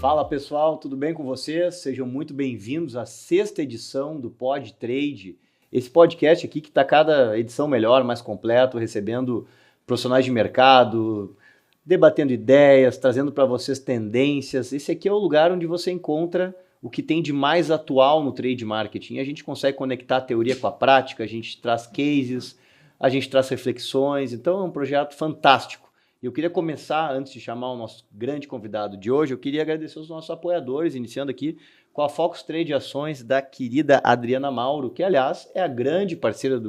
Fala pessoal, tudo bem com vocês? Sejam muito bem-vindos à 6ª edição do Pod Trade. Esse podcast aqui que está cada edição melhor, mais completo, recebendo profissionais de mercado, debatendo ideias, trazendo para vocês tendências. Esse aqui é o lugar onde você encontra o que tem de mais atual no trade marketing. A gente consegue conectar a teoria com a prática, a gente traz cases, a gente traz reflexões, então é um projeto fantástico. Eu queria começar, antes de chamar o nosso grande convidado de hoje, eu queria agradecer os nossos apoiadores, iniciando aqui com a Focus Trade Ações da querida Adriana Mauro, que, aliás, é a grande parceira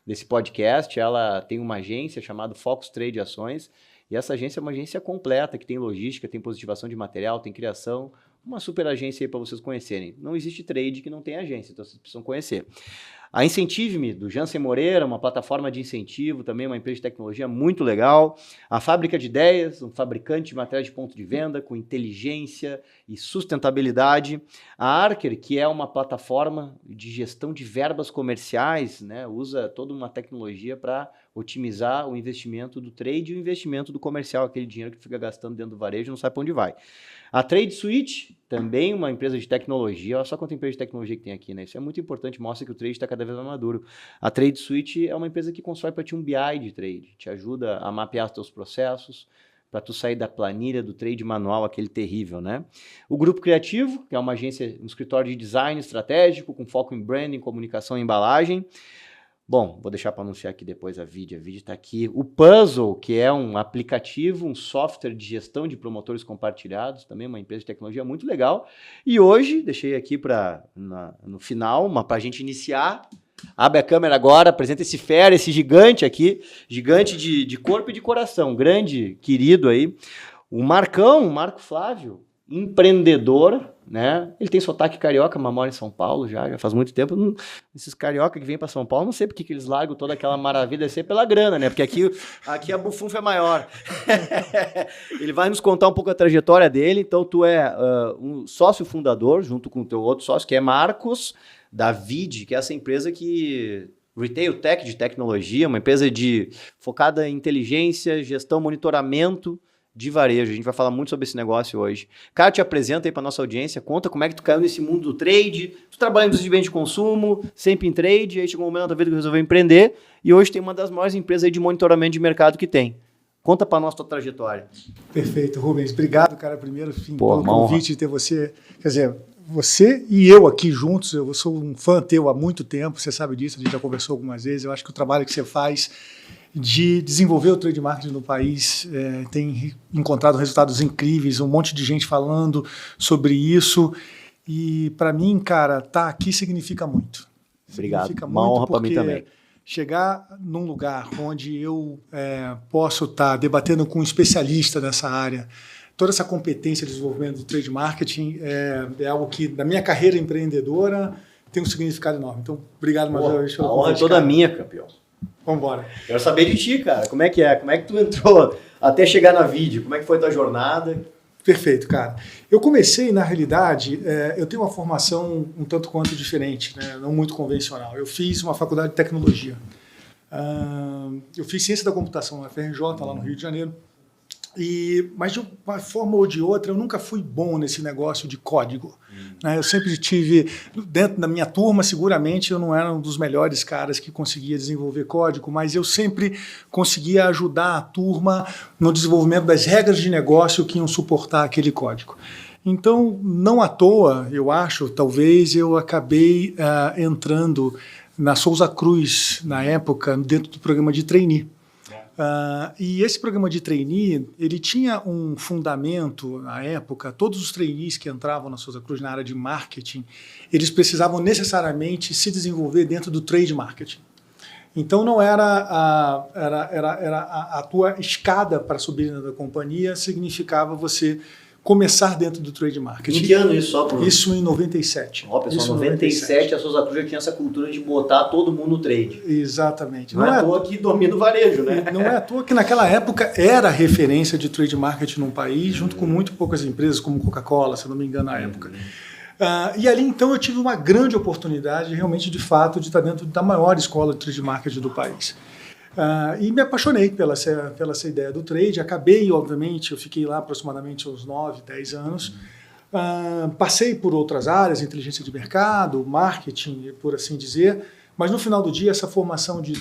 desse podcast. Ela tem uma agência chamada Focus Trade Ações, e essa agência é uma agência completa, que tem logística, tem positivação de material, tem criação, uma super agência aí para vocês conhecerem. Não existe trade que não tem agência, então vocês precisam conhecer. A Incentive-me, do Jansen Moreira, uma plataforma de incentivo, também uma empresa de tecnologia muito legal. A Fábrica de Ideias, um fabricante de materiais de ponto de venda com inteligência e sustentabilidade. A Arker, que é uma plataforma de gestão de verbas comerciais, né? Usa toda uma tecnologia para otimizar o investimento do trade e o investimento do comercial, aquele dinheiro que fica gastando dentro do varejo e não sabe para onde vai. A Trade Suite, também uma empresa de tecnologia. Olha só quanta empresa de tecnologia que tem aqui, né? Isso é muito importante, mostra que o trade está cada vez mais maduro. A Trade Suite é uma empresa que constrói para ti um BI de trade, te ajuda a mapear os teus processos, para tu sair da planilha do trade manual, aquele terrível, né? O Grupo Criativo, que é uma agência, um escritório de design estratégico, com foco em branding, comunicação e embalagem. Bom, vou deixar para anunciar aqui depois a vídeo está aqui. O Puzzle, que é um aplicativo, um software de gestão de promotores compartilhados, também uma empresa de tecnologia muito legal. E hoje, deixei aqui no final, para a gente iniciar. Abre a câmera agora, apresenta esse fera, esse gigante aqui, gigante de corpo e de coração, grande, querido aí. O Marcão, o Marco Flávio, empreendedor, né? Ele tem sotaque carioca, mas mora em São Paulo já faz muito tempo. Esses carioca que vêm para São Paulo, não sei porque que eles largam toda aquela maravilha, deve ser pela grana, né? Porque aqui a bufunfa é maior. Ele vai nos contar um pouco a trajetória dele. Então, tu é um sócio fundador, junto com o teu outro sócio, que é Marcos, da Vidi, que é essa empresa que... Retail Tech de tecnologia, uma empresa focada em inteligência, gestão, monitoramento de varejo. A gente vai falar muito sobre esse negócio hoje. Cara, te apresenta aí para nossa audiência, conta como é que tu caiu nesse mundo do trade, tu trabalha em indústria de bens de consumo, sempre em trade, aí chegou um momento da vida que resolveu empreender, e hoje tem uma das maiores empresas aí de monitoramento de mercado que tem. Conta para nós tua trajetória. Perfeito, Rubens. Obrigado, cara, primeiro, pelo convite honra de ter você. Quer dizer, você e eu aqui juntos, eu sou um fã teu há muito tempo, você sabe disso, a gente já conversou algumas vezes, eu acho que o trabalho que você faz de desenvolver o trade marketing no país tem encontrado resultados incríveis, um monte de gente falando sobre isso, e para mim, cara, tá aqui significa muito. Obrigado, significa uma muito honra para mim também. Chegar num lugar onde eu posso estar debatendo com um especialista nessa área, toda essa competência de desenvolvimento do trade marketing é algo que, na minha carreira empreendedora, tem um significado enorme. Então, obrigado mais uma vez pelo convite. A honra é toda minha, campeão. Vamos embora. Quero saber de ti, cara. Como é que é? Como é que tu entrou até chegar na Vidi? Como é que foi a tua jornada? Perfeito, cara. Eu comecei, na realidade, eu tenho uma formação um tanto quanto diferente, né? Não muito convencional. Eu fiz uma faculdade de tecnologia. Eu fiz ciência da computação na FRJ, lá no Rio de Janeiro. Mas de uma forma ou de outra, eu nunca fui bom nesse negócio de código. Né? Eu sempre tive, dentro da minha turma, seguramente eu não era um dos melhores caras que conseguia desenvolver código, mas eu sempre conseguia ajudar a turma no desenvolvimento das regras de negócio que iam suportar aquele código. Então, não à toa, eu acho, talvez eu acabei entrando na Souza Cruz, na época, dentro do programa de trainee. E esse programa de trainee, ele tinha um fundamento, na época, todos os trainees que entravam na Souza Cruz na área de marketing, eles precisavam necessariamente se desenvolver dentro do trade marketing. Então não era a tua escada para subir da companhia, significava você começar dentro do trade marketing. Em que ano isso só? Isso em 97. Ó, pessoal, em 97 a Souza Cruz já tinha essa cultura de botar todo mundo no trade. Exatamente. Não é à toa que domina o varejo, né? Não é à toa que naquela época era referência de trade marketing no país, junto com muito poucas empresas, como Coca-Cola, se não me engano, na época. E ali, então, eu tive uma grande oportunidade, realmente, de fato, de estar dentro da maior escola de trade marketing do país. E me apaixonei pela essa ideia do trade. Acabei, obviamente, eu fiquei lá aproximadamente uns 9, 10 anos. Passei por outras áreas, inteligência de mercado, marketing, por assim dizer, mas no final do dia essa formação de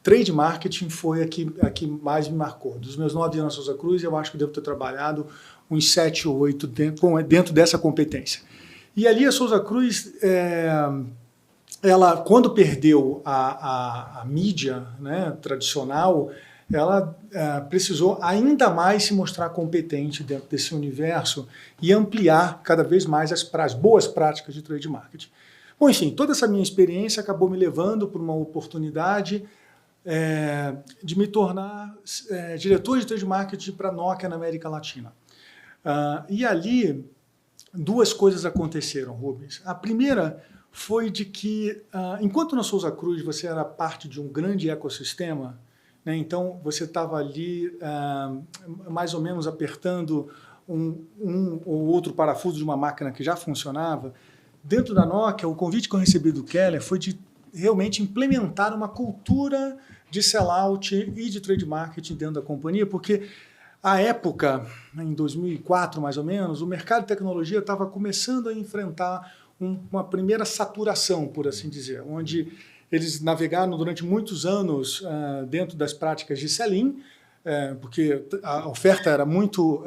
trade marketing foi a que mais me marcou. Dos meus 9 anos na Souza Cruz, eu acho que devo ter trabalhado uns 7 ou 8 dentro dessa competência. E ali a Souza Cruz, ela, quando perdeu a mídia, né, tradicional, ela precisou ainda mais se mostrar competente dentro desse universo e ampliar cada vez mais as boas práticas de trade marketing. Bom, enfim, toda essa minha experiência acabou me levando para uma oportunidade de me tornar diretor de trade marketing para a Nokia na América Latina. E ali, 2 coisas aconteceram, Rubens. A primeira foi de que, enquanto na Souza Cruz você era parte de um grande ecossistema, né, então você estava ali mais ou menos apertando um ou outro parafuso de uma máquina que já funcionava, dentro da Nokia, o convite que eu recebi do Keller foi de realmente implementar uma cultura de sellout e de trade marketing dentro da companhia, porque à época, em 2004 mais ou menos, o mercado de tecnologia estava começando a enfrentar uma primeira saturação, por assim dizer, onde eles navegaram durante muitos anos dentro das práticas de sell-in, porque a oferta era muito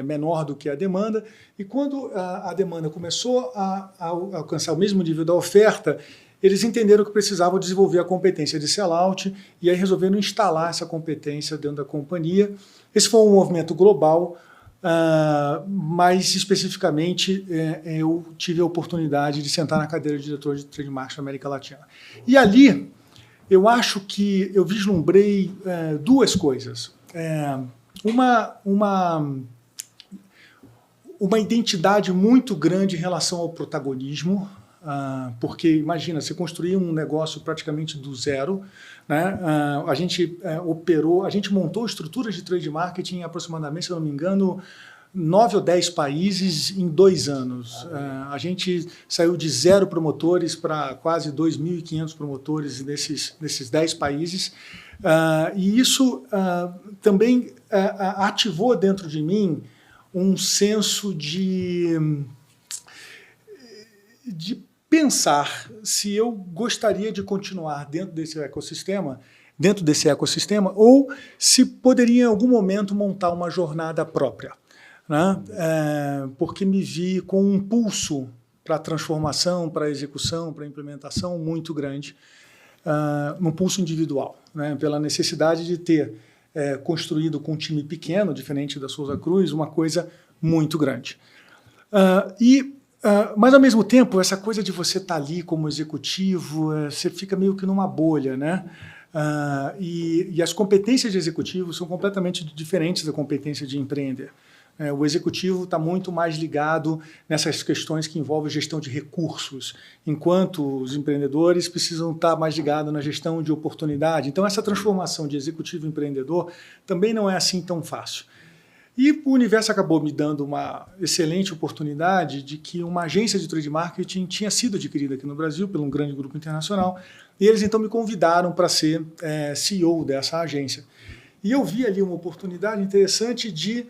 menor do que a demanda, e quando a demanda começou a alcançar o mesmo nível da oferta, eles entenderam que precisavam desenvolver a competência de sellout, e aí resolveram instalar essa competência dentro da companhia. Esse foi um movimento global, mas especificamente eu tive a oportunidade de sentar na cadeira de diretor de trade marketing na América Latina. E ali eu acho que eu vislumbrei 2 coisas. Uma identidade muito grande em relação ao protagonismo, porque imagina, você construir um negócio praticamente do zero, né? A gente montou estruturas de trade marketing em aproximadamente, se eu não me engano, 9 ou 10 países em 2 anos. A gente saiu de 0 promotores para quase 2.500 promotores nesses 10 países. E isso também ativou dentro de mim um senso de pensar se eu gostaria de continuar dentro desse ecossistema, ou se poderia em algum momento montar uma jornada própria, né? Porque me vi com um pulso para a transformação, para a execução, para a implementação muito grande, um pulso individual, né? Pela necessidade de ter construído com um time pequeno, diferente da Souza Cruz, uma coisa muito grande. Mas, ao mesmo tempo, essa coisa de você estar ali como executivo, você fica meio que numa bolha, né? E as competências de executivo são completamente diferentes da competência de empreender. O executivo está muito mais ligado nessas questões que envolvem gestão de recursos, enquanto os empreendedores precisam estar mais ligados na gestão de oportunidade. Então, essa transformação de executivo em empreendedor também não é assim tão fácil. E o universo acabou me dando uma excelente oportunidade de que uma agência de trade marketing tinha sido adquirida aqui no Brasil por um grande grupo internacional, e eles então me convidaram para ser CEO dessa agência. E eu vi ali uma oportunidade interessante de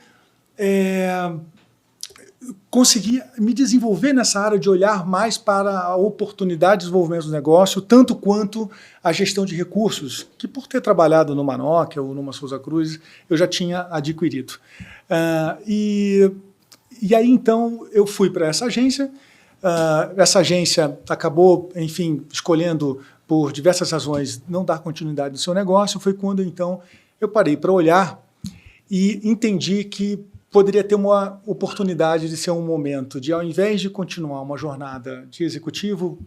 conseguir me desenvolver nessa área de olhar mais para a oportunidade de desenvolvimento do negócio, tanto quanto a gestão de recursos, que por ter trabalhado numa Nokia ou numa Souza Cruz, eu já tinha adquirido. E aí, então, eu fui para essa agência. Essa agência acabou, enfim, escolhendo, por diversas razões, não dar continuidade no seu negócio. Foi quando, então, eu parei para olhar e entendi que poderia ter uma oportunidade de ser um momento de, ao invés de continuar uma jornada de executivo,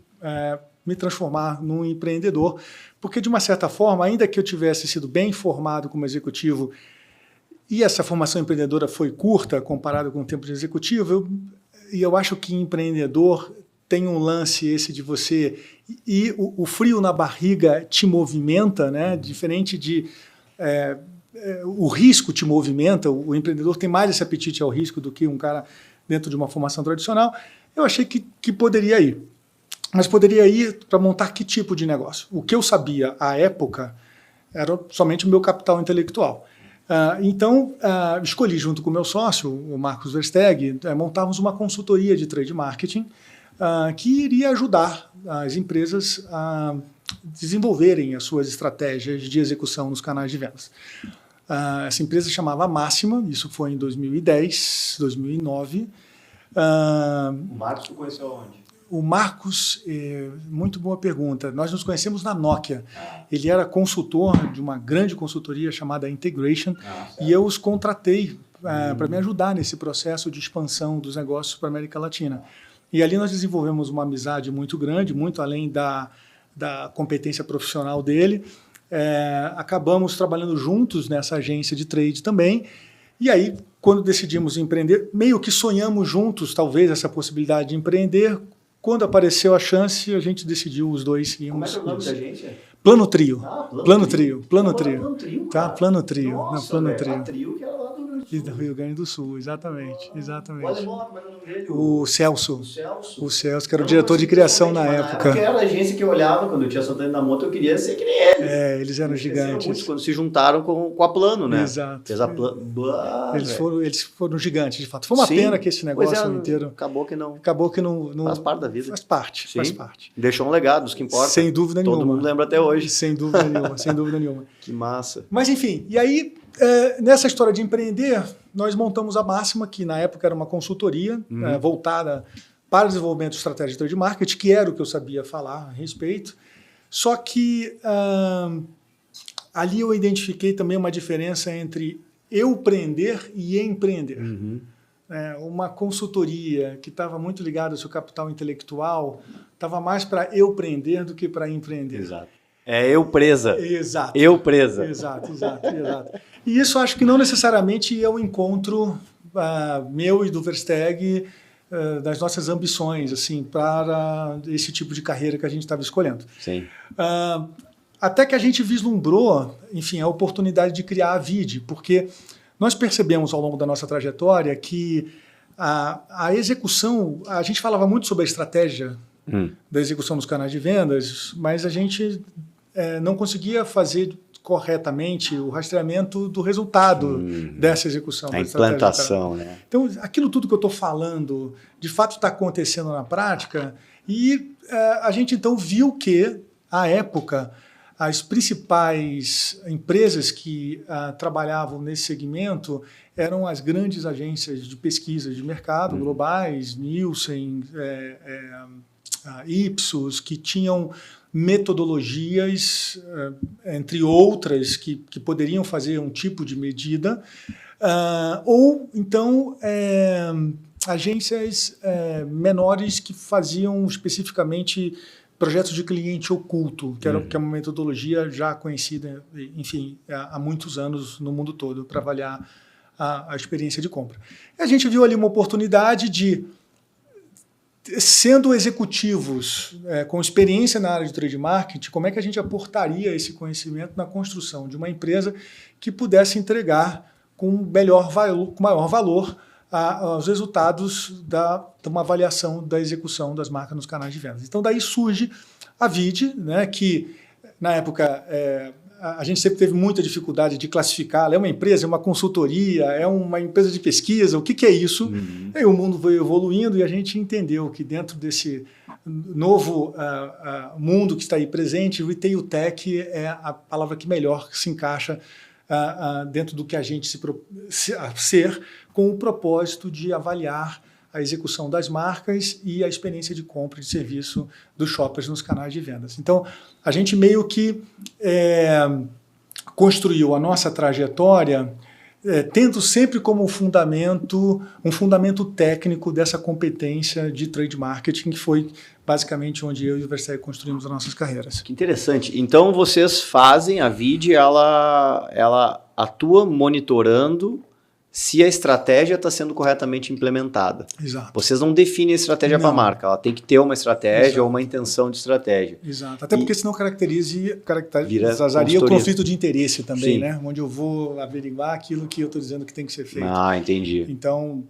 me transformar num empreendedor, porque, de uma certa forma, ainda que eu tivesse sido bem formado como executivo e essa formação empreendedora foi curta comparada com o tempo de executivo, eu acho que empreendedor tem um lance esse de você... E o frio na barriga te movimenta, né? Diferente de... o risco te movimenta, o empreendedor tem mais esse apetite ao risco do que um cara dentro de uma formação tradicional. Eu achei que poderia ir. Mas poderia ir para montar que tipo de negócio? O que eu sabia à época era somente o meu capital intelectual. Então, escolhi junto com o meu sócio, o Marcos Versteg, montarmos uma consultoria de trade marketing que iria ajudar as empresas a desenvolverem as suas estratégias de execução nos canais de vendas. Essa empresa chamava Máxima, isso foi em 2010, 2009. O Marcos tu conheceu onde? O Marcos, muito boa pergunta. Nós nos conhecemos na Nokia. Ele era consultor de uma grande consultoria chamada Integration e eu os contratei para me ajudar nesse processo de expansão dos negócios para a América Latina. E ali nós desenvolvemos uma amizade muito grande, muito além da competência profissional dele. Acabamos trabalhando juntos nessa agência de trade também. E aí, quando decidimos empreender, meio que sonhamos juntos, talvez, essa possibilidade de empreender. Quando apareceu a chance, a gente decidiu os dois irmos. Como é o nome da agência? Plano Trio. Plano Trio. Plano Trio. Tá, Plano Trio. Nossa, Plano Trio. Trio. Que era lá do Rio Grande do Sul, exatamente. O alemão lá, como era o nome dele? O Celso. O Celso, que era o diretor de criação na época. Era a agência que eu olhava quando eu tinha Santana na moto, eu queria ser que nem ele. Eles eram gigantes. Muito, quando se juntaram com a Plano, né? Exato. Fez a Eles foram gigantes, de fato. Foi uma pena que esse negócio inteiro... Acabou que não... Faz parte da vida. Faz parte. Deixou um legado, os que importa. Sem dúvida nenhuma. Todo mundo lembra até hoje. Sem dúvida nenhuma, sem dúvida nenhuma. Que massa. Mas enfim, e aí, nessa história de empreender, nós montamos a Máxima, que na época era uma consultoria voltada para o desenvolvimento de estratégia de trade marketing, que era o que eu sabia falar a respeito. Só que ali eu identifiquei também uma diferença entre eu prender e empreender. Uma consultoria que estava muito ligada ao seu capital intelectual, estava mais para eu prender do que para empreender. Exato. Eu presa. Exato. Eu presa. Exato. E isso acho que não necessariamente é o encontro meu e do Versteg das nossas ambições assim, para esse tipo de carreira que a gente estava escolhendo. Sim. Até que a gente vislumbrou, enfim, a oportunidade de criar a VID, porque nós percebemos ao longo da nossa trajetória que a execução, a gente falava muito sobre a estratégia da execução dos canais de vendas, mas a gente não conseguia fazer corretamente o rastreamento do resultado dessa execução. A implantação, né? Então, aquilo tudo que eu estou falando, de fato está acontecendo na prática, e a gente então viu que, à época, as principais empresas que trabalhavam nesse segmento eram as grandes agências de pesquisa de mercado, globais, Nielsen, Ipsos, que tinham metodologias, entre outras, que poderiam fazer um tipo de medida, ou então agências menores que faziam especificamente projetos de cliente oculto, que é uma metodologia já conhecida, enfim, há muitos anos no mundo todo para avaliar a experiência de compra. E a gente viu ali uma oportunidade de, sendo executivos com experiência na área de trade marketing, como é que a gente aportaria esse conhecimento na construção de uma empresa que pudesse entregar com maior valor aos resultados de uma avaliação da execução das marcas nos canais de vendas. Então, daí surge a VID, né, que, na época, a gente sempre teve muita dificuldade de classificar. Ela é uma empresa, é uma consultoria, é uma empresa de pesquisa, o que é isso? Aí o mundo veio evoluindo e a gente entendeu que dentro desse novo mundo que está aí presente, Retail Tech é a palavra que melhor se encaixa dentro do que a gente ser, com o propósito de avaliar a execução das marcas e a experiência de compra e de serviço dos shoppers nos canais de vendas. Então, a gente meio que construiu a nossa trajetória tendo sempre como um fundamento técnico dessa competência de trade marketing, que foi basicamente onde eu e o Versteg construímos as nossas carreiras. Que interessante. Então, vocês fazem, a VID, ela atua monitorando se a estratégia está sendo corretamente implementada. Exato. Vocês não definem a estratégia para a marca, ela tem que ter uma estratégia ou uma intenção de estratégia. Exato. Até porque senão caracterizaria o conflito de interesse também, né? Onde eu vou averiguar aquilo que eu estou dizendo que tem que ser feito. Entendi. Então,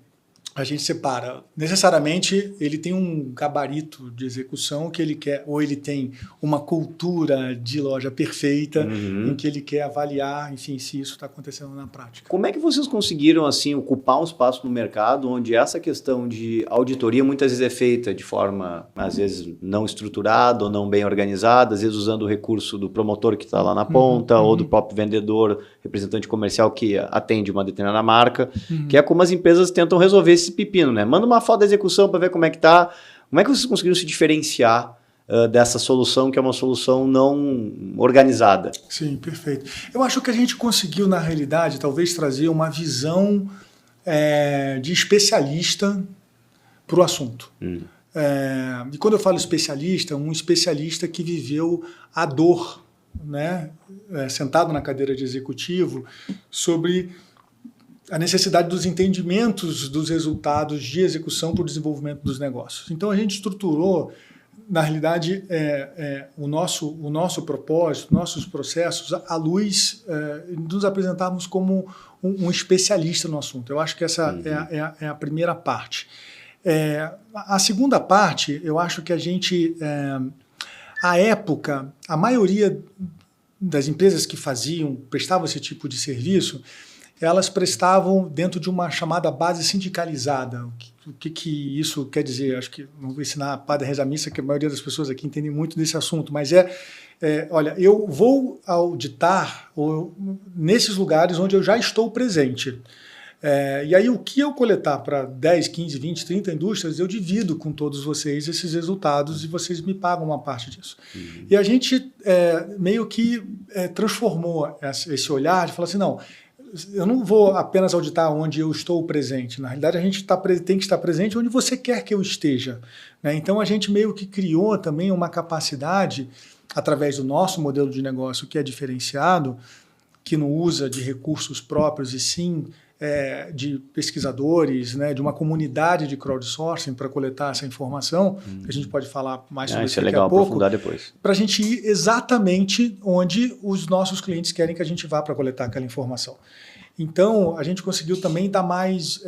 a gente separa. Necessariamente, ele tem um gabarito de execução que ele quer, ou ele tem uma cultura de loja perfeita em que ele quer avaliar, enfim, se isso está acontecendo na prática. Como é que vocês conseguiram, assim, ocupar um espaço no mercado onde essa questão de auditoria muitas vezes é feita de forma, às vezes, não estruturada ou não bem organizada, às vezes usando o recurso do promotor que está lá na ponta ou do próprio vendedor, representante comercial que atende uma determinada marca, que é como as empresas tentam resolver esse pepino, né? Manda uma foto da execução para ver como é que tá. Como é que vocês conseguiram se diferenciar dessa solução, que é uma solução não organizada? Sim, perfeito. Eu acho que a gente conseguiu, na realidade, talvez trazer uma visão de especialista para o assunto. E quando eu falo especialista, um especialista que viveu a dor, né? Sentado na cadeira de executivo, sobre a necessidade dos entendimentos dos resultados de execução para o desenvolvimento dos negócios. Então, a gente estruturou, na realidade, o nosso propósito, nossos processos, à luz, nos apresentarmos como um especialista no assunto. Eu acho que essa é a primeira parte. A segunda parte, eu acho que a gente, à época, a maioria das empresas que prestavam esse tipo de serviço, elas prestavam dentro de uma chamada base sindicalizada. O que isso quer dizer? Acho que não vou ensinar a Padre Reza Missa, que a maioria das pessoas aqui entendem muito desse assunto, mas olha, eu vou auditar nesses lugares onde eu já estou presente. E aí o que eu coletar para 10, 15, 20, 30 indústrias, eu divido com todos vocês esses resultados e vocês me pagam uma parte disso. E a gente meio que transformou esse olhar de falar assim, não, eu não vou apenas auditar onde eu estou presente. Na realidade, a gente tem que estar presente onde você quer que eu esteja, né? Então, a gente meio que criou também uma capacidade, através do nosso modelo de negócio, que é diferenciado, que não usa de recursos próprios e sim de pesquisadores, né, de uma comunidade de crowdsourcing para coletar essa informação, que a gente pode falar mais sobre isso daqui a pouco, para a gente ir exatamente onde os nossos clientes querem que a gente vá para coletar aquela informação. Então, a gente conseguiu também dar mais,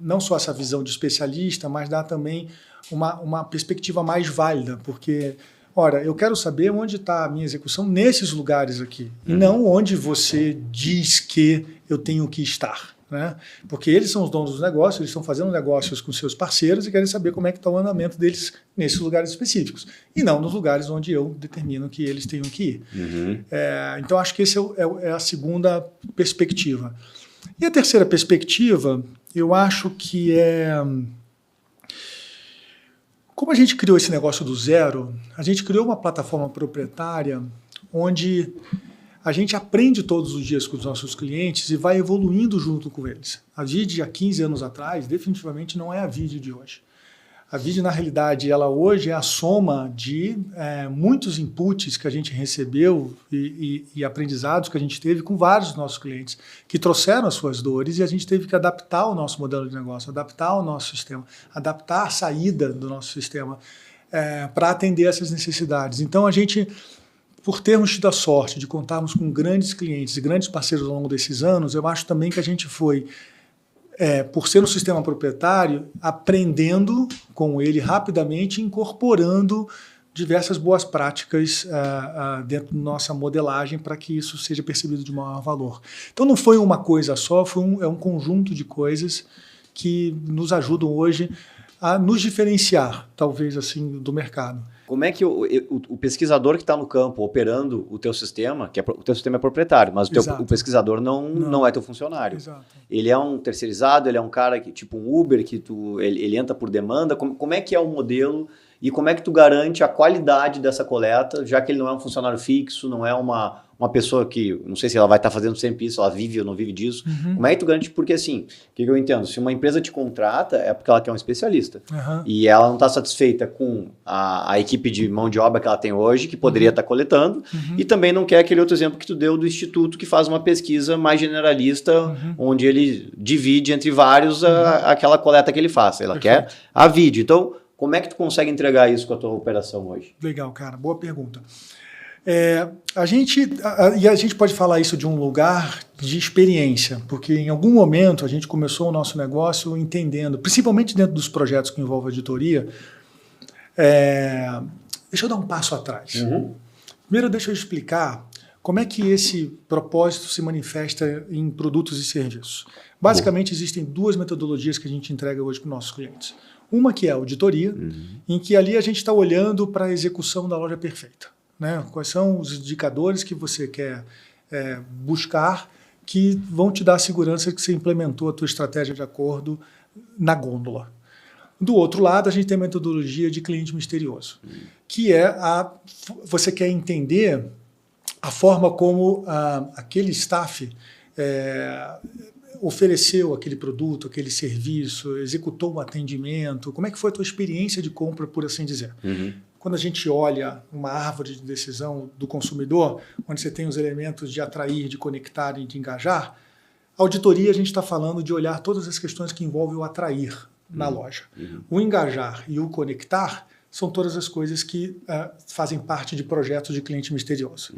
não só essa visão de especialista, mas dar também uma perspectiva mais válida, porque... Ora, eu quero saber onde está a minha execução nesses lugares aqui, e não onde você diz que eu tenho que estar, né? Porque eles são os donos dos negócios, eles estão fazendo negócios com seus parceiros e querem saber como é que está o andamento deles nesses lugares específicos, e não nos lugares onde eu determino que eles tenham que ir. Então, acho que essa é a segunda perspectiva. E a terceira perspectiva, eu acho que como a gente criou esse negócio do zero, a gente criou uma plataforma proprietária onde a gente aprende todos os dias com os nossos clientes e vai evoluindo junto com eles. A VID, há 15 anos atrás, definitivamente não é a VID de hoje. A VID, na realidade, ela hoje é a soma de muitos inputs que a gente recebeu e aprendizados que a gente teve com vários dos nossos clientes que trouxeram as suas dores, e a gente teve que adaptar o nosso modelo de negócio, adaptar o nosso sistema, adaptar a saída do nosso sistema para atender essas necessidades. Então, a gente, por termos tido a sorte de contarmos com grandes clientes e grandes parceiros ao longo desses anos, eu acho também que a gente foi... por ser um sistema proprietário, aprendendo com ele rapidamente, incorporando diversas boas práticas dentro da nossa modelagem para que isso seja percebido de maior valor. Então não foi uma coisa só, é um conjunto de coisas que nos ajudam hoje a nos diferenciar, talvez assim, do mercado. Como é que o pesquisador que está no campo operando o teu sistema, o teu sistema é proprietário, mas o pesquisador não é teu funcionário. Exato. Ele é um terceirizado, ele é um cara que, tipo um Uber, que ele entra por demanda. Como é que é o modelo e como é que tu garante a qualidade dessa coleta, já que ele não é um funcionário fixo, não é uma pessoa que, não sei se ela vai estar fazendo sempre isso, ela vive ou não vive disso. Como é que tu garante? Porque assim, o que eu entendo? Se uma empresa te contrata, é porque ela quer um especialista. E ela não está satisfeita com a equipe de mão de obra que ela tem hoje, que poderia estar coletando, e também não quer aquele outro exemplo que tu deu do instituto, que faz uma pesquisa mais generalista, onde ele divide entre vários aquela coleta que ele faz. Ela quer a vídeo. Então, como é que tu consegue entregar isso com a tua operação hoje? Legal, cara. Boa pergunta. A gente pode falar isso de um lugar de experiência, porque em algum momento a gente começou o nosso negócio entendendo, principalmente dentro dos projetos que envolvem auditoria. Deixa eu dar um passo atrás. Primeiro, deixa eu explicar como é que esse propósito se manifesta em produtos e serviços. Basicamente, existem duas metodologias que a gente entrega hoje para os nossos clientes. Uma que é a auditoria, em que ali a gente está olhando para a execução da loja perfeita. Né? Quais são os indicadores que você quer buscar que vão te dar a segurança que você implementou a tua estratégia de acordo na gôndola. Do outro lado, a gente tem a metodologia de cliente misterioso, que é você quer entender a forma como aquele staff ofereceu aquele produto, aquele serviço, executou um atendimento, como é que foi a tua experiência de compra, por assim dizer. Quando a gente olha uma árvore de decisão do consumidor, onde você tem os elementos de atrair, de conectar e de engajar, a auditoria a gente está falando de olhar todas as questões que envolvem o atrair na loja. O engajar e o conectar são todas as coisas que fazem parte de projetos de cliente misterioso.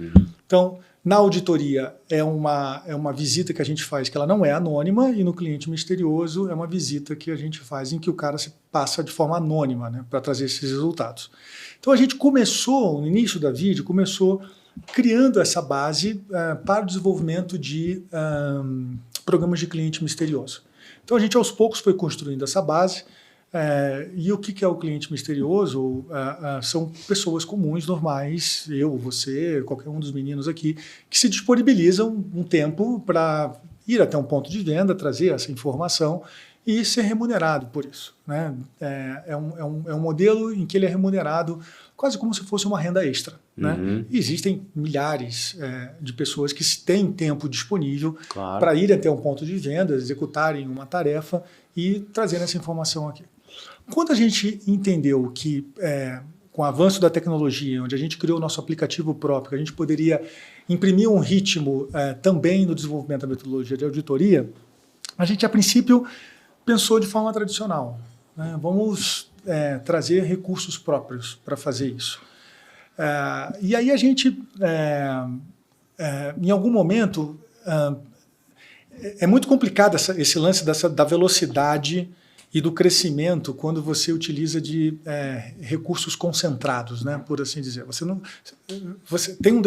Então, na auditoria é uma visita que a gente faz que ela não é anônima, e no cliente misterioso é uma visita que a gente faz em que o cara se passa de forma anônima, né, para trazer esses resultados. Então a gente começou, no início da vídeo, criando essa base para o desenvolvimento de programas de cliente misterioso. Então a gente aos poucos foi construindo essa base. E o que é o cliente misterioso? São pessoas comuns, normais, eu, você, qualquer um dos meninos aqui, que se disponibilizam um tempo para ir até um ponto de venda, trazer essa informação e ser remunerado por isso. Né? É um modelo em que ele é remunerado quase como se fosse uma renda extra. Né? E existem milhares de pessoas que têm tempo disponível para ir até um ponto de venda, executarem uma tarefa e trazer essa informação aqui. Quando a gente entendeu que, com o avanço da tecnologia, onde a gente criou o nosso aplicativo próprio, que a gente poderia imprimir um ritmo também no desenvolvimento da metodologia de auditoria, a gente, a princípio, pensou de forma tradicional. Né? Vamos trazer recursos próprios para fazer isso. E aí a gente, em algum momento, é muito complicado esse lance da velocidade e do crescimento quando você utiliza de recursos concentrados, né, por assim dizer. Você tem uma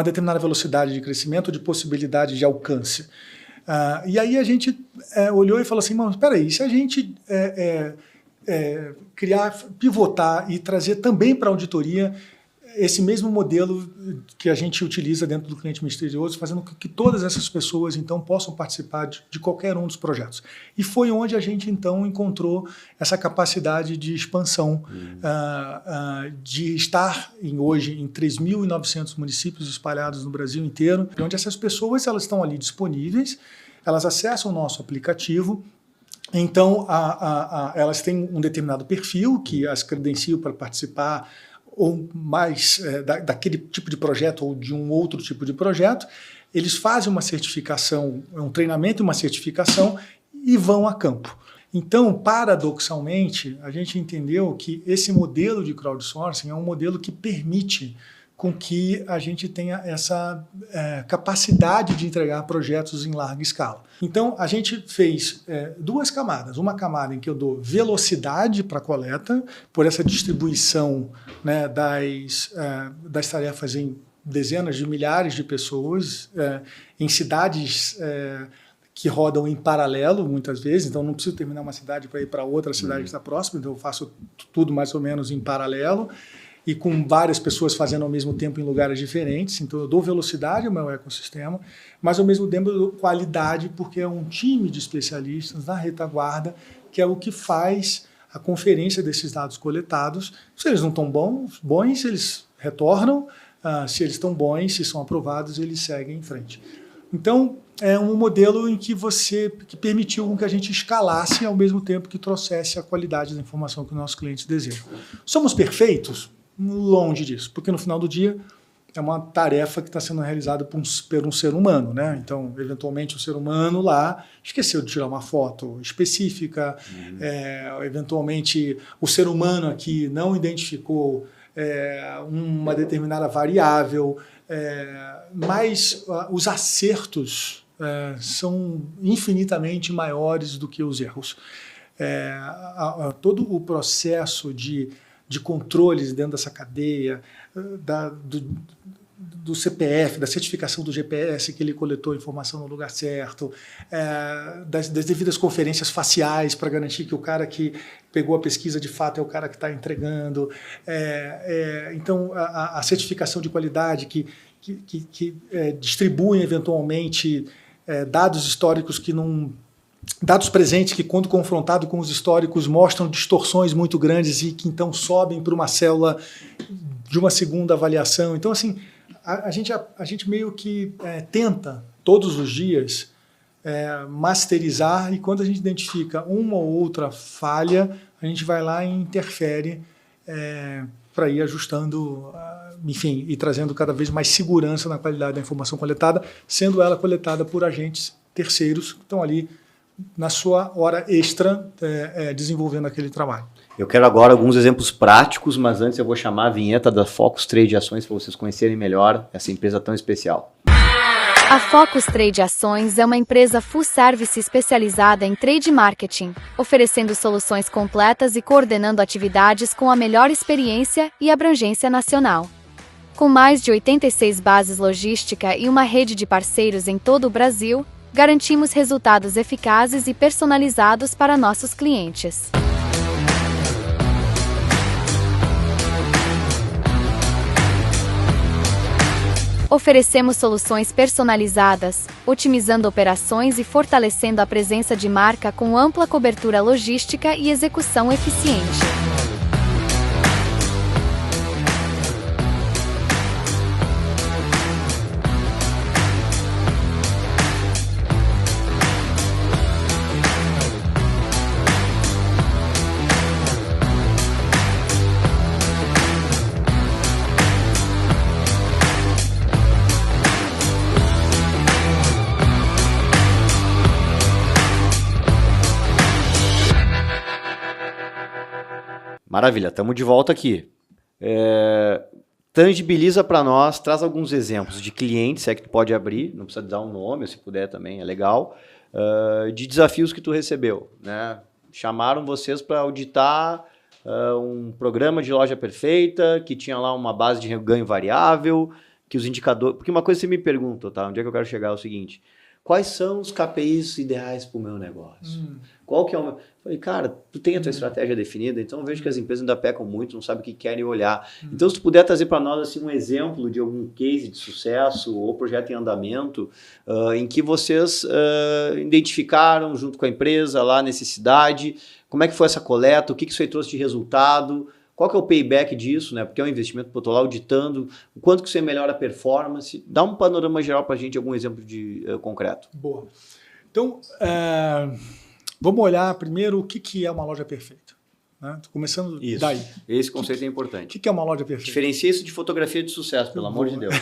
determinada velocidade de crescimento, de possibilidade de alcance. E aí a gente olhou e falou assim, mas espera aí, se a gente pivotar e trazer também para a auditoria esse mesmo modelo que a gente utiliza dentro do cliente misterioso, fazendo com que todas essas pessoas, então, possam participar de qualquer um dos projetos. E foi onde a gente, então, encontrou essa capacidade de expansão, de estar hoje em 3.900 municípios espalhados no Brasil inteiro, onde essas pessoas elas estão ali disponíveis, elas acessam o nosso aplicativo. Então, elas têm um determinado perfil que as credenciam para participar ou mais daquele tipo de projeto ou de um outro tipo de projeto. Eles fazem uma certificação, um treinamento e uma certificação e vão a campo. Então, paradoxalmente, a gente entendeu que esse modelo de crowdsourcing é um modelo que permite com que a gente tenha essa capacidade de entregar projetos em larga escala. Então, a gente fez duas camadas. Uma camada em que eu dou velocidade para a coleta, por essa distribuição, né, das tarefas em dezenas de milhares de pessoas, em cidades que rodam em paralelo, muitas vezes. Então, não preciso terminar uma cidade para ir para outra cidade que está próxima, então eu faço tudo mais ou menos em paralelo, e com várias pessoas fazendo ao mesmo tempo em lugares diferentes. Então eu dou velocidade ao meu ecossistema, mas ao mesmo tempo eu dou qualidade, porque é um time de especialistas na retaguarda que é o que faz a conferência desses dados coletados. Se eles não estão bons, eles retornam. Se eles estão bons, se são aprovados, eles seguem em frente. Então, é um modelo em que permitiu que a gente escalasse ao mesmo tempo que trouxesse a qualidade da informação que os nossos clientes desejam. Somos perfeitos? Longe disso, porque no final do dia é uma tarefa que está sendo realizada por um ser humano, né? Então, eventualmente, o ser humano lá esqueceu de tirar uma foto específica, eventualmente o ser humano aqui não identificou uma determinada variável, mas os acertos são infinitamente maiores do que os erros. Todo o processo de controles dentro dessa cadeia, do CPF, da certificação do GPS que ele coletou a informação no lugar certo, das devidas conferências faciais para garantir que o cara que pegou a pesquisa de fato é o cara que está entregando. Então, a certificação de qualidade que distribuem eventualmente dados históricos que não... Dados presentes que, quando confrontado com os históricos, mostram distorções muito grandes e que então sobem para uma célula de uma segunda avaliação. Então, assim, a gente meio que tenta, todos os dias, masterizar, e quando a gente identifica uma ou outra falha, a gente vai lá e interfere para ir ajustando, enfim, e trazendo cada vez mais segurança na qualidade da informação coletada, sendo ela coletada por agentes terceiros que estão ali na sua hora extra desenvolvendo aquele trabalho. Eu quero agora alguns exemplos práticos, mas antes eu vou chamar a vinheta da Focus Trade Ações para vocês conhecerem melhor essa empresa tão especial. A Focus Trade Ações é uma empresa full service especializada em trade marketing, oferecendo soluções completas e coordenando atividades com a melhor experiência e abrangência nacional. Com mais de 86 bases logística e uma rede de parceiros em todo o Brasil, garantimos resultados eficazes e personalizados para nossos clientes. Oferecemos soluções personalizadas, otimizando operações e fortalecendo a presença de marca com ampla cobertura logística e execução eficiente. Maravilha, estamos de volta aqui. Tangibiliza para nós, traz alguns exemplos de clientes, se é que tu pode abrir, não precisa dar um nome, se puder também, é legal, de desafios que tu recebeu, né? Chamaram vocês para auditar um programa de loja perfeita, que tinha lá uma base de ganho variável, que os indicadores... Porque uma coisa que você me pergunta, tá? Onde é que eu quero chegar é o seguinte: quais são os KPIs ideais para o meu negócio? Qual que é o meu... Falei, cara, tu tem a tua estratégia definida, então eu vejo que as empresas ainda pecam muito, não sabem o que querem olhar. Então, se tu puder trazer para nós assim, um exemplo de algum case de sucesso ou projeto em andamento em que vocês identificaram junto com a empresa lá a necessidade, como é que foi essa coleta, o que isso aí trouxe de resultado, qual que é o payback disso, né? Porque é um investimento, eu estou lá auditando, o quanto que isso aí melhora a performance. Dá um panorama geral para a gente, algum exemplo de concreto. Boa. Então, vamos olhar primeiro o que é uma loja perfeita. Né? Tô começando isso. Daí. Esse conceito é importante. O que é uma loja perfeita? Diferencia isso de fotografia de sucesso, pelo amor de Deus.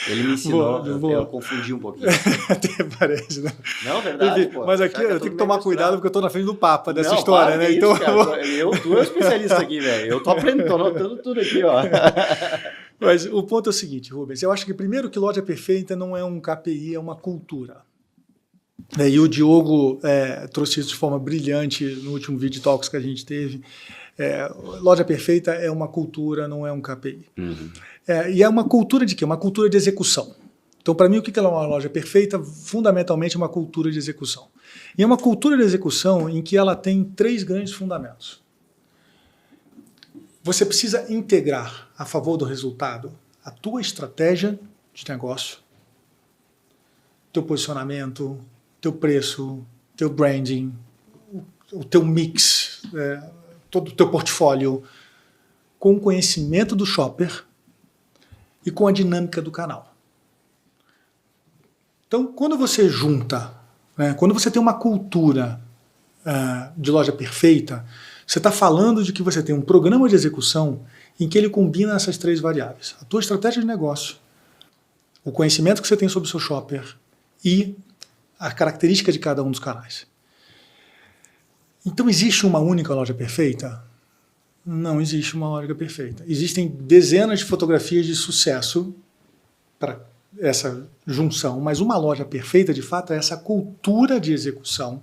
Ele me ensinou, eu confundi um pouquinho. Até parece, né? Não, verdade, Enfim, pô. Mas aqui eu tenho que tomar cuidado porque eu estou na frente do Papa dessa história, né? Então, tu é o especialista aqui, velho. Eu tô aprendendo, tô anotando tudo aqui, ó. Mas o ponto é o seguinte, Rubens, eu acho que primeiro que loja perfeita não é um KPI, é uma cultura. E o Diogo trouxe isso de forma brilhante no último Video Talks que a gente teve. Loja perfeita é uma cultura, não é um KPI. E é uma cultura de quê? Uma cultura de execução. Então, para mim, o que é uma loja perfeita? Fundamentalmente, é uma cultura de execução. E é uma cultura de execução em que ela tem 3 grandes fundamentos. Você precisa integrar, a favor do resultado, a tua estratégia de negócio, teu posicionamento, teu preço, teu branding, o teu mix, todo o teu portfólio, com o conhecimento do shopper e com a dinâmica do canal. Então, quando você junta, quando você tem uma cultura de loja perfeita, você está falando de que você tem um programa de execução em que ele combina essas 3 variáveis. A tua estratégia de negócio, o conhecimento que você tem sobre o seu shopper e a característica de cada um dos canais. Então, existe uma única loja perfeita? Não existe uma lógica perfeita. Existem dezenas de fotografias de sucesso para essa junção, mas uma loja perfeita, de fato, é essa cultura de execução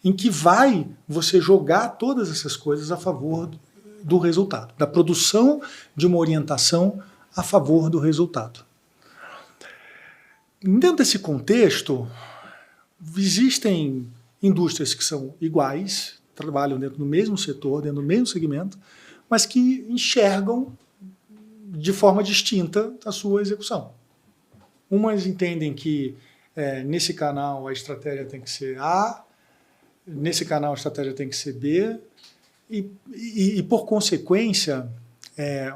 em que vai você jogar todas essas coisas a favor do resultado, da produção de uma orientação a favor do resultado. Dentro desse contexto, existem indústrias que são iguais, trabalham dentro do mesmo setor, dentro do mesmo segmento, mas que enxergam de forma distinta a sua execução. Umas entendem que nesse canal a estratégia tem que ser A, nesse canal a estratégia tem que ser B, e por consequência,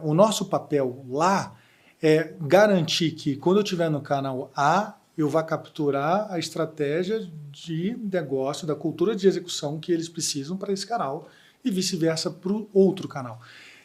o nosso papel lá é garantir que quando eu estiver no canal A, eu vá capturar a estratégia de negócio, da cultura de execução que eles precisam para esse canal e vice-versa para o outro canal.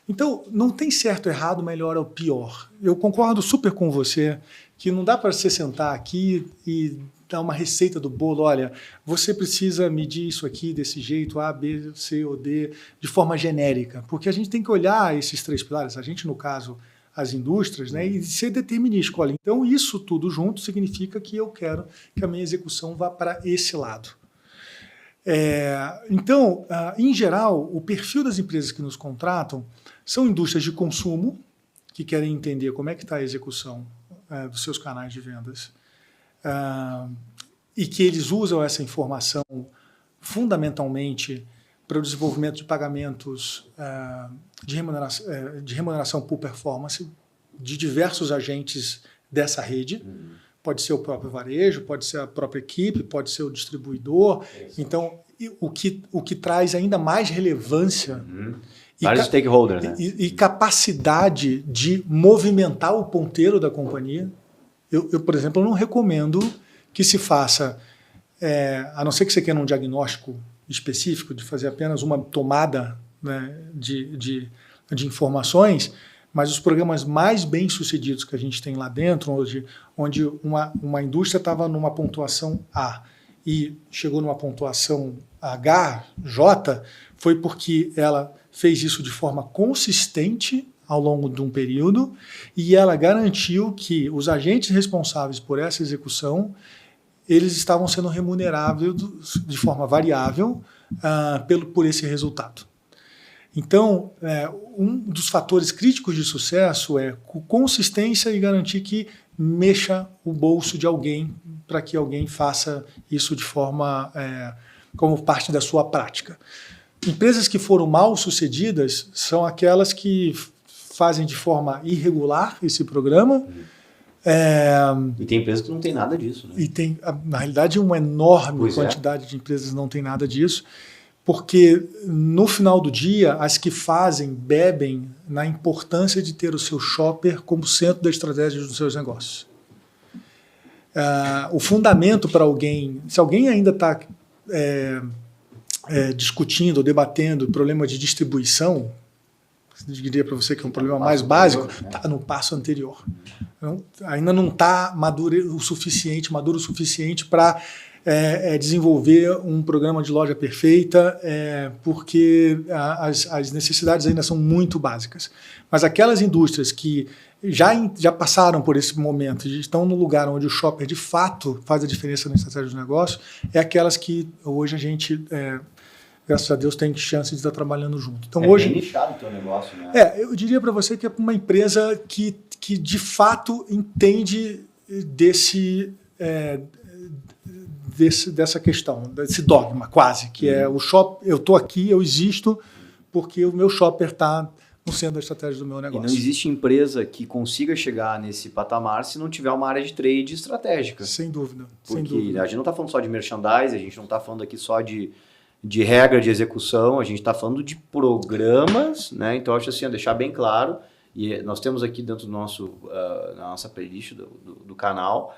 Então, não tem certo, errado, melhor ou pior. Eu concordo super com você que não dá para você sentar aqui e dar uma receita do bolo. Olha, você precisa medir isso aqui desse jeito, A, B, C ou D, de forma genérica, porque a gente tem que olhar esses três pilares, a gente, no caso, as indústrias, né, e ser determinístico. Olha, então, isso tudo junto significa que eu quero que a minha execução vá para esse lado. Então, em geral, o perfil das empresas que nos contratam são indústrias de consumo, que querem entender como é que está a execução dos seus canais de vendas, e que eles usam essa informação fundamentalmente para o desenvolvimento de pagamentos de remuneração por performance de diversos agentes dessa rede. Pode ser o próprio varejo, pode ser a própria equipe, pode ser o distribuidor. Então, o que traz ainda mais relevância vários stakeholders, né? E capacidade de movimentar o ponteiro da companhia. Eu, por exemplo, não recomendo que se faça, a não ser que você queira um diagnóstico específico, de fazer apenas uma tomada, né, de informações, mas os programas mais bem-sucedidos que a gente tem lá dentro, onde uma indústria estava numa pontuação A e chegou numa pontuação H, J, foi porque ela fez isso de forma consistente ao longo de um período e ela garantiu que os agentes responsáveis por essa execução eles estavam sendo remunerados de forma variável por esse resultado. Então, um dos fatores críticos de sucesso é consistência e garantir que mexa o bolso de alguém para que alguém faça isso de forma como parte da sua prática. Empresas que foram mal sucedidas são aquelas que fazem de forma irregular esse programa. E tem empresas que não tem nada disso, né? E tem, na realidade, uma enorme quantidade de empresas que não tem nada disso, porque no final do dia, as que fazem bebem na importância de ter o seu shopper como centro da estratégia dos seus negócios. O fundamento para alguém, se alguém ainda está discutindo ou debatendo o problema de distribuição, eu diria para você que é um problema mais básico, está no passo anterior. Então, ainda não está maduro o suficiente para desenvolver um programa de loja perfeita, porque as necessidades ainda são muito básicas. Mas aquelas indústrias que já passaram por esse momento e estão no lugar onde o shopper de fato faz a diferença na estratégia do negócio, é aquelas que hoje a gente... graças a Deus, tem chance de estar trabalhando junto. Então, hoje, bem nichado o teu negócio, né? Eu diria para você que é uma empresa que de fato entende dessa questão, desse dogma quase, que é o shop, eu estou aqui, eu existo porque o meu shopper está no centro da estratégia do meu negócio. E não existe empresa que consiga chegar nesse patamar se não tiver uma área de trade estratégica. Sem dúvida. Porque sem dúvida. A gente não está falando só de merchandising, a gente não está falando aqui só de regra de execução, a gente está falando de programas, né? Então, eu acho assim, deixar bem claro, e nós temos aqui dentro do na nossa playlist do canal,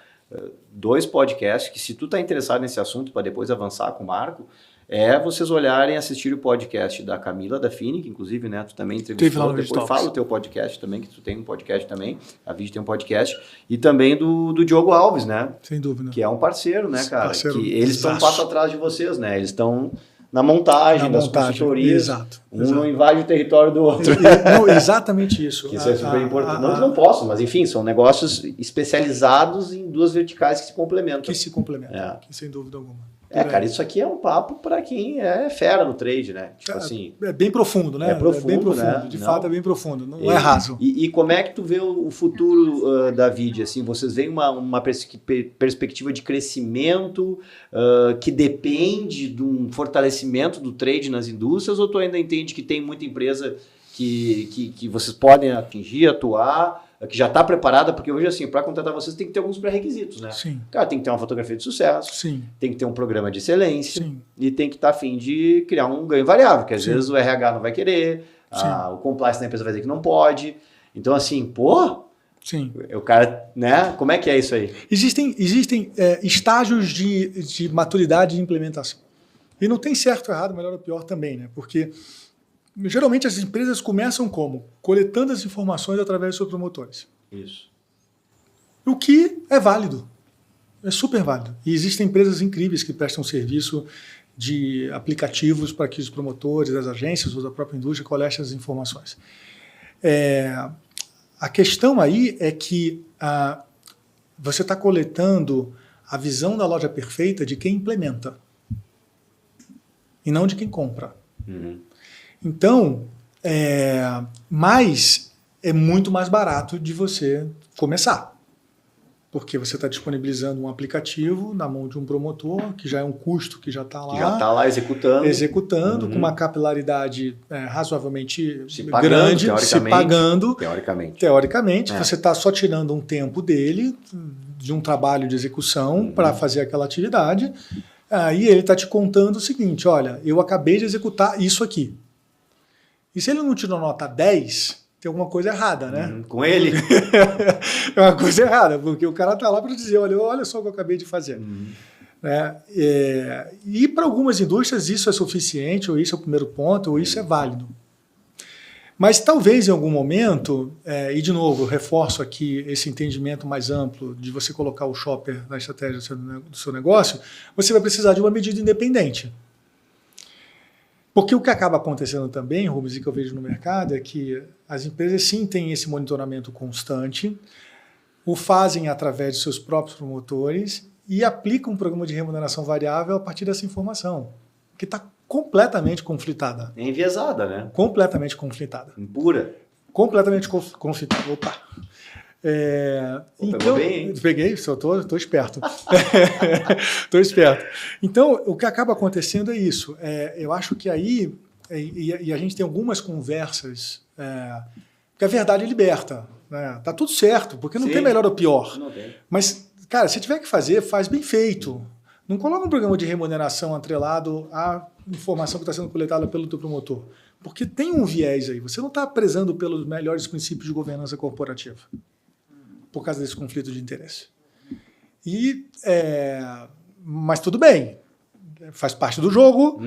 2 podcasts, que se tu está interessado nesse assunto para depois avançar com o Marco, vocês olharem e assistirem o podcast da Camila, da Fini, que inclusive, né, tu também entrevistou, depois fala o teu podcast também, que tu tem um podcast também, a Vide tem um podcast, e também do Diogo Alves, né? Sem dúvida. Que é um parceiro, né, cara? Que eles estão um passo atrás de vocês, né? Eles estão na montagem das consultorias. Exato. Não invade o território do outro. Não, exatamente isso. Isso é super importante. Não posso, mas enfim, são negócios especializados em duas verticais que se complementam. Sem dúvida alguma. Cara, isso aqui é um papo para quem é fera no trade, né? Tipo assim, é bem profundo, né? É bem profundo, né? De fato, é bem profundo, não é raso. E como é que tu vê o futuro da VID? Assim, vocês veem uma perspectiva de crescimento que depende de um fortalecimento do trade nas indústrias, ou tu ainda entende que tem muita empresa que vocês podem atingir, atuar, que já está preparada? Porque hoje, assim, para contratar vocês tem que ter alguns pré-requisitos, né? Sim. Cara, tem que ter uma fotografia de sucesso, Sim. Tem que ter um programa de excelência, Sim. E tem que estar a fim de criar um ganho variável, que às vezes o RH não vai querer, o compliance da empresa vai dizer que não pode. Então, assim, Sim. O cara, né? Como é que é isso aí? Existem estágios de maturidade e implementação. E não tem certo ou errado, melhor ou pior também, né? Porque geralmente as empresas começam como? Coletando as informações através dos seus promotores. Isso. O que é válido. É super válido. E existem empresas incríveis que prestam serviço de aplicativos para que os promotores, as agências ou da própria indústria coletem as informações. A questão aí é que você está coletando a visão da loja perfeita de quem implementa e não de quem compra. Uhum. Então, mas é muito mais barato de você começar. Porque você está disponibilizando um aplicativo na mão de um promotor, que já é um custo que já está lá. Que já está lá executando. Executando, com uma capilaridade razoavelmente grande, se pagando. Teoricamente. Você está só tirando um tempo dele, de um trabalho de execução, para fazer aquela atividade. Aí ele está te contando o seguinte: olha, eu acabei de executar isso aqui. E se ele não tirou nota 10, tem alguma coisa errada, né? Com ele? É uma coisa errada, porque o cara está lá para dizer, olha só o que eu acabei de fazer. Né? E para algumas indústrias isso é suficiente, ou isso é o primeiro ponto, ou isso é válido. Mas talvez em algum momento, e de novo, eu reforço aqui esse entendimento mais amplo de você colocar o shopper na estratégia do seu negócio, você vai precisar de uma medida independente. Porque o que acaba acontecendo também, Rubens, e que eu vejo no mercado, é que as empresas sim têm esse monitoramento constante, o fazem através de seus próprios promotores e aplicam um programa de remuneração variável a partir dessa informação, que está completamente conflitada. É enviesada, né? Completamente conflitada. Impura. Completamente conflitada. Opa! Então, bem, hein? Peguei, só estou esperto. Estou esperto. Então, o que acaba acontecendo é isso. Eu acho que aí, e a gente tem algumas conversas, que a verdade liberta. Né? Tá tudo certo, porque não tem melhor ou pior. Não tem. Mas, cara, se tiver que fazer, faz bem feito. Não coloca um programa de remuneração atrelado à informação que está sendo coletada pelo teu promotor. Porque tem um viés aí. Você não está prezando pelos melhores princípios de governança corporativa por causa desse conflito de interesse. Mas tudo bem, faz parte do jogo,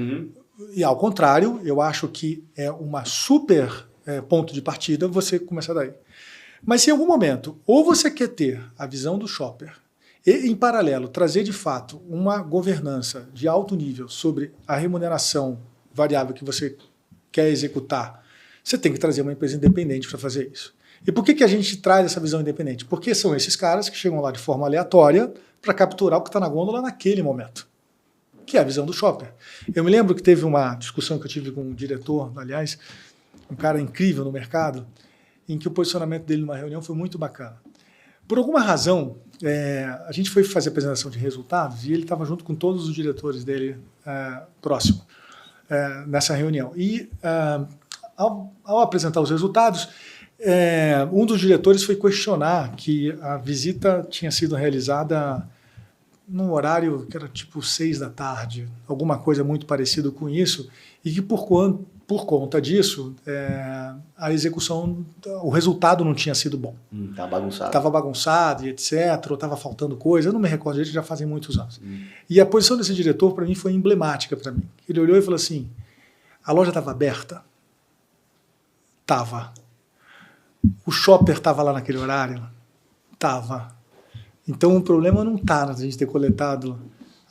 e ao contrário, eu acho que é uma super ponto de partida você começar daí. Mas se em algum momento, ou você quer ter a visão do shopper, e em paralelo trazer de fato uma governança de alto nível sobre a remuneração variável que você quer executar, você tem que trazer uma empresa independente para fazer isso. E por que a gente traz essa visão independente? Porque são esses caras que chegam lá de forma aleatória para capturar o que está na gôndola naquele momento, que é a visão do shopper. Eu me lembro que teve uma discussão que eu tive com um diretor, aliás, um cara incrível no mercado, em que o posicionamento dele numa reunião foi muito bacana. Por alguma razão, a gente foi fazer a apresentação de resultados e ele estava junto com todos os diretores dele próximo nessa reunião. E ao apresentar os resultados, um dos diretores foi questionar que a visita tinha sido realizada num horário que era tipo 6 da tarde, alguma coisa muito parecida com isso, e que por conta disso, a execução, o resultado não tinha sido bom. Estava bagunçado. Estava bagunçado e etc, ou estava faltando coisa, eu não me recordo, já fazem muitos anos. E a posição desse diretor, para mim, foi emblemática para mim. Ele olhou e falou assim, a loja estava aberta? Estava. O shopper estava lá naquele horário? Estava. Então o problema não está na gente ter coletado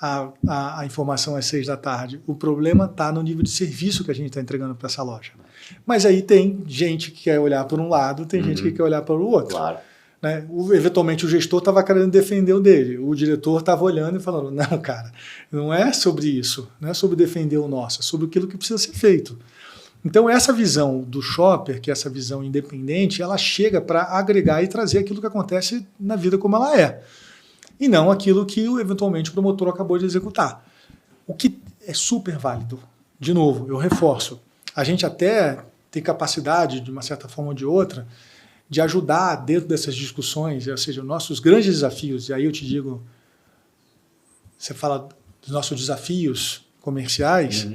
a informação às 6 da tarde. O problema está no nível de serviço que a gente está entregando para essa loja. Mas aí tem gente que quer olhar por um lado, tem gente que quer olhar para o outro. Claro. Né? Eventualmente o gestor estava querendo defender o dele, o diretor estava olhando e falando, não, cara, não é sobre isso, não é sobre defender o nosso, é sobre aquilo que precisa ser feito. Então essa visão do shopper, que é essa visão independente, ela chega para agregar e trazer aquilo que acontece na vida como ela é, e não aquilo que eventualmente o promotor acabou de executar. O que é super válido. De novo, eu reforço, a gente até tem capacidade, de uma certa forma ou de outra, de ajudar dentro dessas discussões, ou seja, os nossos grandes desafios, e aí eu te digo, você fala dos nossos desafios comerciais,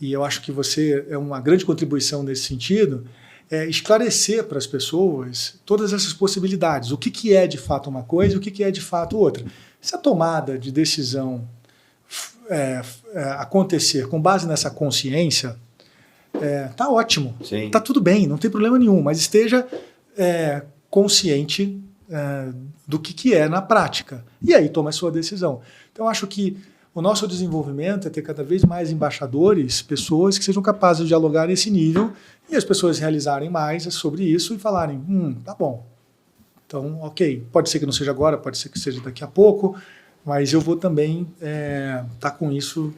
e eu acho que você é uma grande contribuição nesse sentido, é esclarecer para as pessoas todas essas possibilidades, o que é de fato uma coisa e o que é de fato outra. Se a tomada de decisão acontecer com base nessa consciência, tá ótimo, tá tudo bem, não tem problema nenhum, mas esteja consciente do que é na prática. E aí toma a sua decisão. Então, acho que o nosso desenvolvimento é ter cada vez mais embaixadores, pessoas que sejam capazes de dialogar nesse nível e as pessoas realizarem mais sobre isso e falarem, tá bom. Então, ok, pode ser que não seja agora, pode ser que seja daqui a pouco, mas eu vou também estar com isso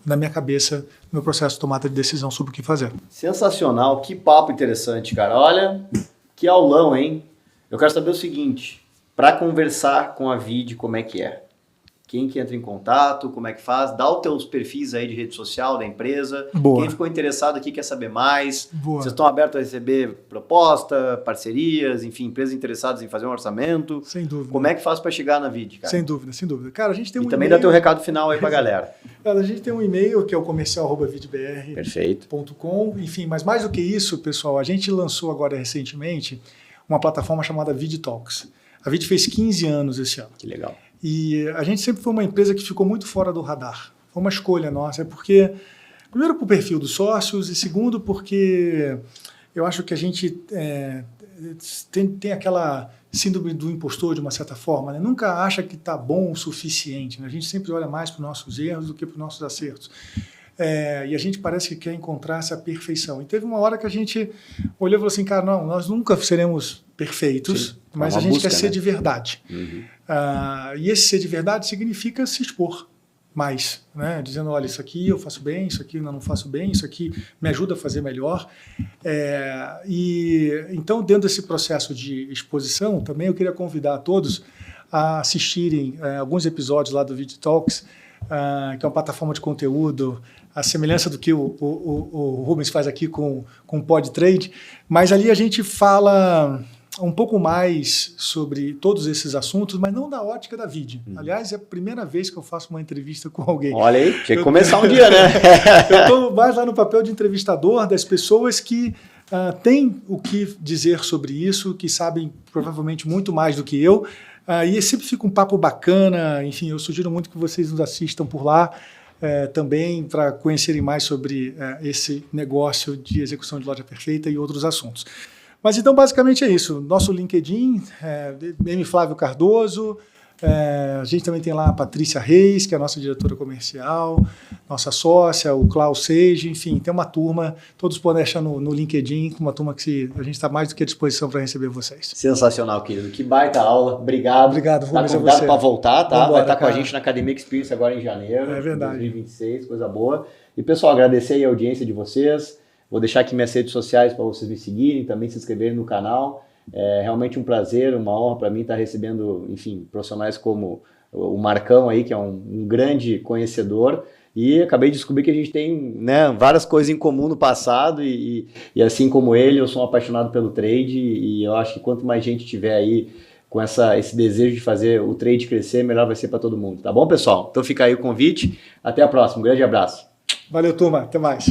na minha cabeça, no meu processo de tomada de decisão sobre o que fazer. Sensacional, que papo interessante, cara. Olha, que aulão, hein? Eu quero saber o seguinte, para conversar com a Vidi, como é que é? Quem que entra em contato, como é que faz? Dá os teus perfis aí de rede social da empresa. Boa. Quem ficou interessado aqui quer saber mais. Boa. Vocês estão abertos a receber proposta, parcerias, enfim, empresas interessadas em fazer um orçamento. Sem dúvida. Como é que faz para chegar na Vidi, cara? Sem dúvida, sem dúvida. Cara, a gente tem um também e-mail... dá teu recado final aí pra galera. A gente tem um e-mail que é o comercial@vidbr.com. Perfeito. Enfim, mas mais do que isso, pessoal, a gente lançou agora recentemente uma plataforma chamada Vidi Talks. A Vidi fez 15 anos esse ano. Que legal. E a gente sempre foi uma empresa que ficou muito fora do radar. Foi uma escolha nossa, porque, primeiro, por perfil dos sócios, e segundo, porque eu acho que a gente tem aquela síndrome do impostor, de uma certa forma, né? Nunca acha que está bom o suficiente. Né? A gente sempre olha mais para os nossos erros do que para os nossos acertos. E a gente parece que quer encontrar essa perfeição. E teve uma hora que a gente olhou e falou assim, cara, não, nós nunca seremos perfeitos, sim, mas a gente quer ser de verdade. E esse ser de verdade significa se expor mais, né? Dizendo, olha, isso aqui eu faço bem, isso aqui eu não faço bem, isso aqui me ajuda a fazer melhor. Então, dentro desse processo de exposição, também eu queria convidar a todos a assistirem alguns episódios lá do Vidi Talks, que é uma plataforma de conteúdo, a semelhança do que o Rubens faz aqui com o Pod Trade, mas ali a gente fala um pouco mais sobre todos esses assuntos, mas não da ótica da Vidi. Aliás, é a primeira vez que eu faço uma entrevista com alguém. Olha aí, tinha que começar um dia, né? Eu estou mais lá no papel de entrevistador das pessoas que têm o que dizer sobre isso, que sabem provavelmente muito mais do que eu, e sempre fica um papo bacana. Enfim, eu sugiro muito que vocês nos assistam por lá também para conhecerem mais sobre esse negócio de execução de loja perfeita e outros assuntos. Mas então, basicamente é isso. Nosso LinkedIn, M. Flávio Cardoso, a gente também tem lá a Patrícia Reis, que é a nossa diretora comercial, nossa sócia, o Klaus Sage, enfim, tem uma turma, todos podem achar no LinkedIn, uma turma que a gente está mais do que à disposição para receber vocês. Sensacional, querido. Que baita aula. Obrigado. Obrigado, Rubens. Tá convidado para voltar, tá? Vambora, vai estar com a cara. gente na Academia Experience agora em janeiro. É verdade. 2026, coisa boa. E, pessoal, agradecer aí a audiência de vocês. Vou deixar aqui minhas redes sociais para vocês me seguirem, também se inscreverem no canal. É realmente um prazer, uma honra para mim estar recebendo, enfim, profissionais como o Marcão aí, que é um grande conhecedor. E acabei de descobrir que a gente tem, né, várias coisas em comum no passado e assim como ele, eu sou um apaixonado pelo trade e eu acho que quanto mais gente tiver aí com esse desejo de fazer o trade crescer, melhor vai ser para todo mundo. Tá bom, pessoal? Então fica aí o convite. Até a próxima. Um grande abraço. Valeu, turma. Até mais.